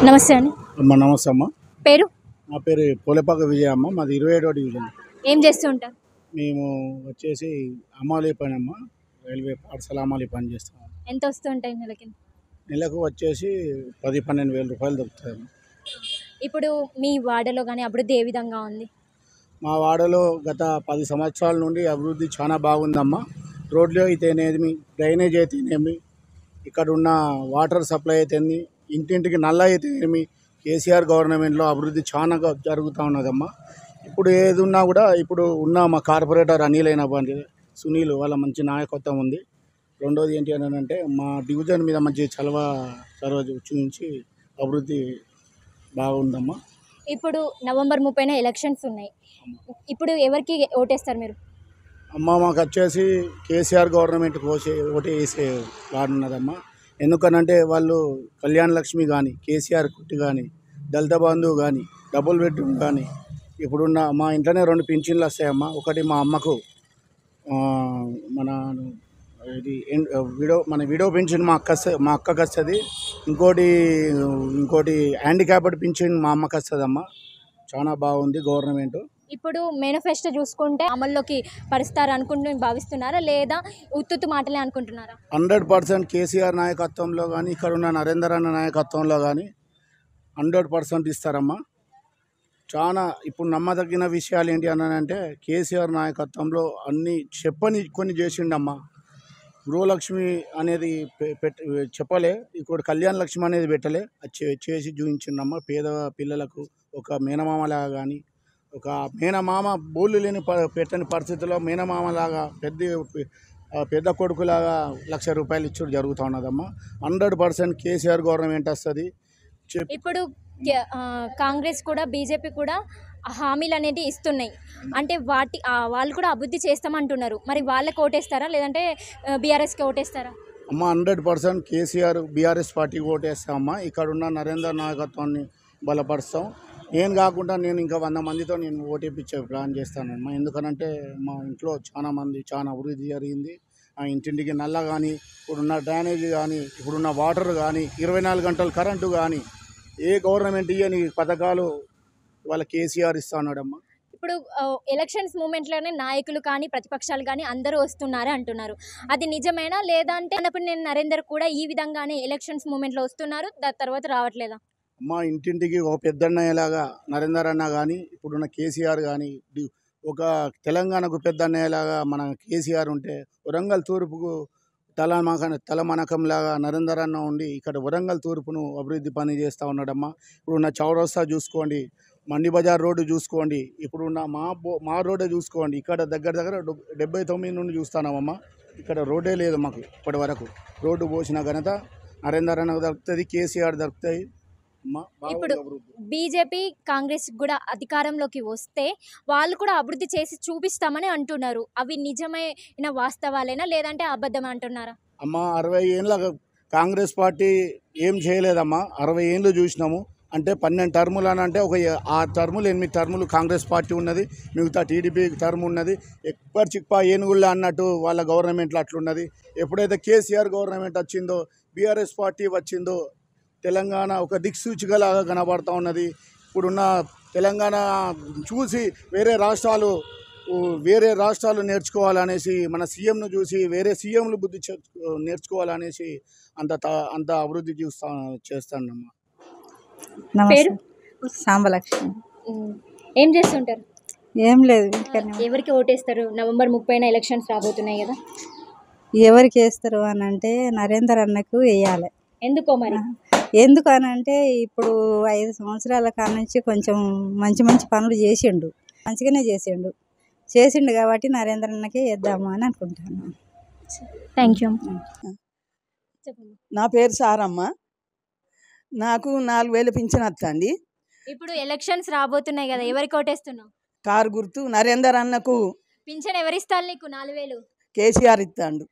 నమస్తే అండి. అమ్మ నమస్తే అమ్మ. పేరు? నా పేరు పోలేపాక విజయ అమ్మ. మాది 27వ డివిజన్. ఏం చేస్తూ ఉంటారు? మేము వచ్చేసి అమ్మాలి పని అమ్మ, రైల్వే పాఠశాల అమ్మాలి పని చేస్తాం. ఎంత వస్తూ ఉంటాయి నెలకి? నెలకు వచ్చేసి 10-12 వేల రూపాయలు దొరుకుతాయి. ఇప్పుడు మీ వాడలో కానీ అభివృద్ధి ఏ విధంగా ఉంది? మా వాడలో గత 10 సంవత్సరాల నుండి అభివృద్ధి చాలా బాగుందమ్మ. రోడ్లు అయితేనేమి, డ్రైనేజ్ అయితేనేమి, ఇక్కడ ఉన్న వాటర్ సప్లై అయితేనేమి, ఇంటింటికి నల్ల అయితేనేమి, కేసీఆర్ గవర్నమెంట్లో అభివృద్ధి చాలా జరుగుతూ ఉన్నదమ్మా. ఇప్పుడు ఏది ఉన్నా కూడా ఇప్పుడు ఉన్న మా కార్పొరేటర్ అనిల్ అయిన సునీల్ వాళ్ళ మంచి నాయకత్వం ఉంది. రెండోది ఏంటి అని అంటే మా డివిజన్ మీద మంచి చొరవ చూపించి అభివృద్ధి బాగుందమ్మా. ఇప్పుడు నవంబర్ 30న ఎలక్షన్స్ ఉన్నాయి. ఇప్పుడు ఎవరికి ఓటేస్తారు మీరు? అమ్మ మాకు వచ్చేసి కేసీఆర్ గవర్నమెంట్కి ఓటు వేసే వాడున్నదమ్మా. ఎందుకనంటే వాళ్ళు కళ్యాణ లక్ష్మి కానీ, కేసీఆర్ కుట్టి కానీ, దళిత బంధువు కానీ, డబుల్ బెడ్రూమ్ కానీ, ఇప్పుడున్న మా ఇంట్లోనే 2 పింఛన్లు వస్తాయమ్మా. ఒకటి మా అమ్మకు మన ఇది విడో పింఛన్ మా అక్కకి వస్తుంది. ఇంకోటి హ్యాండిక్యాప్డ్ పింఛన్ మా అమ్మకి వస్తుందమ్మా. చాలా బాగుంది గవర్నమెంట్. ఇప్పుడు మేనిఫెస్టో చూసుకుంటే అమల్లోకి పరుస్తారు అనుకుంటూ భావిస్తున్నారా, లేదా ఉత్తుత్తు మాటలే అనుకుంటున్నారా? 100% కేసీఆర్ నాయకత్వంలో కానీ, ఇక్కడ ఉన్న నరేందర్ అన్న నాయకత్వంలో కానీ 100% ఇస్తారమ్మా. చాలా ఇప్పుడు నమ్మదగిన విషయాలు ఏంటి అనంటే కేసీఆర్ నాయకత్వంలో అన్నీ కొన్ని చేసిండమ్మా. గృహలక్ష్మి అనేది చెప్పలే, ఇక్కడ కళ్యాణ లక్ష్మి అనేది పెట్టలే, అది చేసి చూపించిండమ్మా. పేద పిల్లలకు ఒక మేనమామలాగా కానీ, ఒక మేనమామ బోళ్ళు లేని పెట్టని పరిస్థితుల్లో మేనమామలాగా పెద్ద కొడుకులాగా 1,00,000 రూపాయలు ఇచ్చుడు జరుగుతూ ఉన్నదమ్మా. 100% కేసీఆర్ గవర్నమెంట్ వస్తుంది. ఇప్పుడు కాంగ్రెస్ కూడా బీజేపీ కూడా హామీలు అనేది ఇస్తున్నాయి. అంటే వాళ్ళు కూడా అభివృద్ధి చేస్తామంటున్నారు. మరి వాళ్ళకి ఓటేస్తారా, లేదంటే బీఆర్ఎస్కి ఓటేస్తారా? అమ్మ 100% కేసీఆర్ బీఆర్ఎస్ పార్టీకి ఓటేస్తామమ్మా. ఇక్కడ ఉన్న నరేందర్ నాయకత్వాన్ని బలపరుస్తాం. నేను కాకుండా నేను ఇంకా 100 మందితో నేను ఓటేపించే ప్లాన్ చేస్తానమ్మా. ఎందుకనంటే మా ఇంట్లో చాలా అభివృద్ధి జరిగింది. ఆ ఇంటింటికి నల్ల కానీ, ఇప్పుడున్న డ్రైనేజ్ కానీ, ఇప్పుడున్న వాటర్ కానీ, 24 గంటలు కరెంటు కానీ, ఏ గవర్నమెంట్ ఇయ్యని పథకాలు వాళ్ళ కేసీఆర్ ఇస్తా ఉన్నాడమ్మా. ఇప్పుడు ఎలక్షన్స్ మూమెంట్లోనే నాయకులు కానీ ప్రతిపక్షాలు కానీ అందరూ వస్తున్నారు అంటున్నారు. అది నిజమేనా, లేదా అంటే అన్నప్పుడు నేను నరేందర్ కూడా ఈ విధంగానే ఎలక్షన్స్ మూమెంట్లో వస్తున్నారు, దాని తర్వాత రావట్లేదా? అమ్మ ఇంటింటికి ఒక పెద్దన్నయ్యలాగా నరేందర్ అన్న కానీ, ఇప్పుడున్న కేసీఆర్ కానీ, ఒక తెలంగాణకు పెద్దన్నయ్యలాగా మన కేసీఆర్ ఉంటే, వరంగల్ తూర్పుకు తలమనకంలాగా నరేందర్ అన్న ఉండి ఇక్కడ వరంగల్ తూర్పును అభివృద్ధి పని చేస్తూ ఉన్నాడమ్మా. ఇప్పుడున్న చౌరస్తా చూసుకోండి, మండి బజార్ రోడ్డు చూసుకోండి, ఇప్పుడున్న మా రోడ్డే చూసుకోండి. ఇక్కడ దగ్గర 79 నుండి చూస్తున్నామమ్మా. ఇక్కడ రోడ్డే లేదు మాకు ఇప్పటి వరకు. రోడ్డు పోసిన ఘనత నరేందర్ అన్నకు దొరుకుతుంది, కేసీఆర్ దొరుకుతాయి. ఇప్పుడు బీజేపీ కాంగ్రెస్ కూడా అధికారంలోకి వస్తే వాళ్ళు కూడా అభివృద్ధి చేసి చూపిస్తామని అంటున్నారు. అవి నిజమైన వాస్తవాలేనా, లేదంటే అబద్ధం అంటున్నారా? అమ్మ 60 ఏళ్ళ కాంగ్రెస్ పార్టీ ఏం చేయలేదమ్మా. 60 ఏళ్ళు చూసినాము. అంటే 12 టర్ములు అని అంటే ఒక 6 టర్ములు 8 టర్ములు కాంగ్రెస్ పార్టీ ఉన్నది, మిగతా టీడీపీ టర్మ్ ఉన్నది. ఎప్పటి చిక్పా ఏనుగుళ్ళ అన్నట్టు వాళ్ళ గవర్నమెంట్లో అట్లున్నది. ఎప్పుడైతే కేసీఆర్ గవర్నమెంట్ వచ్చిందో, బీఆర్ఎస్ పార్టీ వచ్చిందో, తెలంగాణ ఒక దిక్సూచికలాగా కనబడుతూ ఉన్నది. ఇప్పుడున్న తెలంగాణ చూసి వేరే రాష్ట్రాలు నేర్చుకోవాలనేసి, మన సీఎంను చూసి వేరే సీఎంలు బుద్ధి నేర్చుకోవాలనేసి అంత అభివృద్ధి చేస్తానమ్మా. పేరు సాంబలక్ష్మి. ఏం చేస్తుంటారు? ఏం లేదు. ఎవరికి ఓటేస్తారు? నవంబర్ 30న ఎలక్షన్స్ రాబోతున్నాయి కదా, ఎవరికి వేస్తారు అని అంటే నరేందర్ అన్నకు వేయాలి. ఎందుకో మరి? ఎందుకు అని అంటే ఇప్పుడు 5 సంవత్సరాల కాడ నుంచి కొంచెం మంచి పనులు మంచిగానే చేసిండు కాబట్టి నరేందర్ అన్నకే వేద్దాము అని అనుకుంటున్నాను. Thank you. నా పేరు సారమ్మ. నాకు 4,000 పింఛన్ వస్తుంది. ఇప్పుడు ఎలక్షన్స్ రాబోతున్నాయి కదా, ఎవరికి ఓటేస్తున్నావు? కారు గుర్తు నరేందర్ అన్నకు. పింఛన్ ఎవరిస్తారు నీకు? 4,000 కేసీఆర్ ఇస్తాడు.